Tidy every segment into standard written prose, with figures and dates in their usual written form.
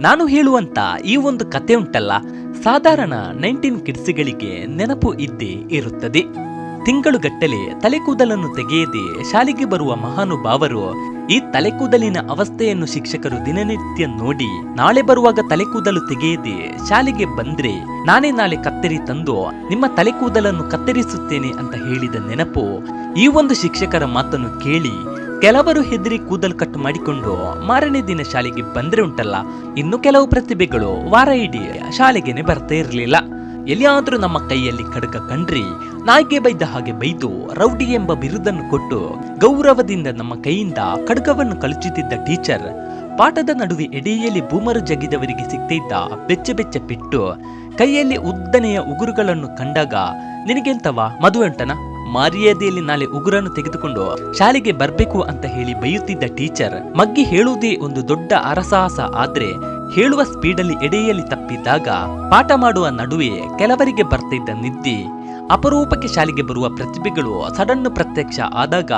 ನಾನು ಹೇಳುವಂತ ಈ ಒಂದು ಕತೆ ಉಂಟಲ್ಲ, ಸಾಧಾರಣ 19 ಕಿಡ್ಸ್ಗಳಿಗೆ ನೆನಪು ಇದ್ದೇ ಇರುತ್ತದೆ. ತಿಂಗಳುಗಟ್ಟಲೆ ತಲೆಕೂದಲನ್ನು ತೆಗೆಯದೆ ಶಾಲೆಗೆ ಬರುವ ಮಹಾನುಭಾವರು ಈ ತಲೆಕೂದಲಿನ ಅವಸ್ಥೆಯನ್ನು ಶಿಕ್ಷಕರು ದಿನನಿತ್ಯ ನೋಡಿ, ನಾಳೆ ಬರುವಾಗ ತಲೆಕೂದಲು ತೆಗೆಯದೆ ಶಾಲೆಗೆ ಬಂದ್ರೆ ನಾನೇ ನಾಳೆ ಕತ್ತರಿ ತಂದು ನಿಮ್ಮ ತಲೆಕೂದಲನ್ನು ಕತ್ತರಿಸುತ್ತೇನೆ ಅಂತ ಹೇಳಿದ ನೆನಪು. ಈ ಒಂದು ಶಿಕ್ಷಕರ ಮಾತನ್ನು ಕೇಳಿ ಕೆಲವರು ಹೆದರಿ ಕೂದಲು ಕಟ್ ಮಾಡಿಕೊಂಡು ಮಾರನೇ ದಿನ ಶಾಲೆಗೆ ಬಂದ್ರೆ ಉಂಟಲ್ಲ, ಇನ್ನು ಕೆಲವು ಪ್ರತಿಭೆಗಳು ವಾರ ಇಡೀ ಶಾಲೆಗೆನೆ ಬರ್ತಾ ಇರಲಿಲ್ಲ. ಎಲ್ಲಿಯಾದ್ರೂ ನಮ್ಮ ಕೈಯಲ್ಲಿ ಖಡ್ಗ ಕಂಡ್ರಿ ನಾಯಿಗೆ ಬೈದ ಹಾಗೆ ಬೈದು ರೌಡಿ ಎಂಬ ಬಿರುದನ್ನು ಕೊಟ್ಟು ಗೌರವದಿಂದ ನಮ್ಮ ಕೈಯಿಂದ ಖಡ್ಗವನ್ನು ಕಳುಚುತ್ತಿದ್ದ ಟೀಚರ್, ಪಾಠದ ನಡುವೆ ಎಡೆಯಲ್ಲಿ ಬೂಮರು ಜಗಿದವರಿಗೆ ಸಿಗ್ತಿದ್ದ ಬೆಚ್ಚ ಬೆಚ್ಚ ಪೆಟ್ಟು, ಕೈಯಲ್ಲಿ ಉದ್ದನೆಯ ಉಗುರುಗಳನ್ನು ಕಂಡಾಗ ನಿನಗೆಂತವ ಮದುವೆ ಉಂಟನ, ಮರ್ಯಾದೆಯಲ್ಲಿ ನಾಳೆ ಉಗುರನ್ನು ತೆಗೆದುಕೊಂಡು ಶಾಲೆಗೆ ಬರ್ಬೇಕು ಅಂತ ಹೇಳಿ ಬೈಯುತ್ತಿದ್ದ ಟೀಚರ್, ಮಗ್ಗಿ ಹೇಳುವುದೇ ಒಂದು ದೊಡ್ಡ ಅರಸಾಹಸ ಆದ್ರೆ ಹೇಳುವ ಸ್ಪೀಡಲ್ಲಿ ಎಡೆಯಲ್ಲಿ ತಪ್ಪಿದ್ದಾಗ ಪಾಠ ಮಾಡುವ ನಡುವೆ ಕೆಲವರಿಗೆ ಬರ್ತಿದ್ದ ನಿದ್ದೆ, ಅಪರೂಪಕ್ಕೆ ಶಾಲೆಗೆ ಬರುವ ಪ್ರತಿಭೆಗಳು ಸಡನ್ ಪ್ರತ್ಯಕ್ಷ ಆದಾಗ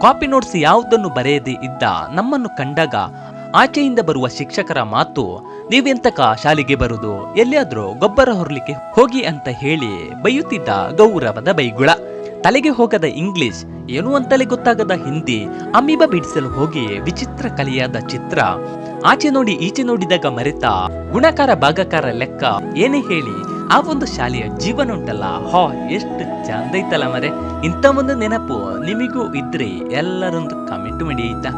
ಕಾಪಿ ನೋಟ್ಸ್ ಯಾವುದನ್ನು ಬರೆಯದೇ ಇದ್ದ ನಮ್ಮನ್ನು ಕಂಡಾಗ ಆಚೆಯಿಂದ ಬರುವ ಶಿಕ್ಷಕರ ಮಾತು, ನೀವೆಂತಕ ಶಾಲೆಗೆ ಬರುದು, ಎಲ್ಲಿಯಾದ್ರೂ ಗೊಬ್ಬರ ಹೊರಲಿಕ್ಕೆ ಹೋಗಿ ಅಂತ ಹೇಳಿ ಬೈಯುತ್ತಿದ್ದ ಗೌರವದ ಬೈಗುಳ, ತಲೆಗೆ ಹೋಗದ ಇಂಗ್ಲಿಷ್, ಏನು ಅಂತಲೇ ಗೊತ್ತಾಗದ ಹಿಂದಿ, ಅಮೀಬ ಬಿಡಿಸಲು ಹೋಗಿ ವಿಚಿತ್ರ ಕಲೆಯಾದ ಚಿತ್ರ, ಆಚೆ ನೋಡಿ ಈಚೆ ನೋಡಿದಾಗ ಮರೆತ ಗುಣಕಾರ ಭಾಗಕಾರ ಲೆಕ್ಕ, ಏನೇ ಹೇಳಿ ಆ ಒಂದು ಶಾಲೆಯ ಜೀವನ ಉಂಟಲ್ಲ, ಎಷ್ಟು ಚಂದ ಐತಲ್ಲ ಮರೆ. ಇಂಥ ಒಂದು ನೆನಪು ನಿಮಗೂ ಇದ್ರೆ ಎಲ್ಲರೊಂದು ಕಮೆಂಟ್ ಮಾಡಿ ಆಯ್ತಾ.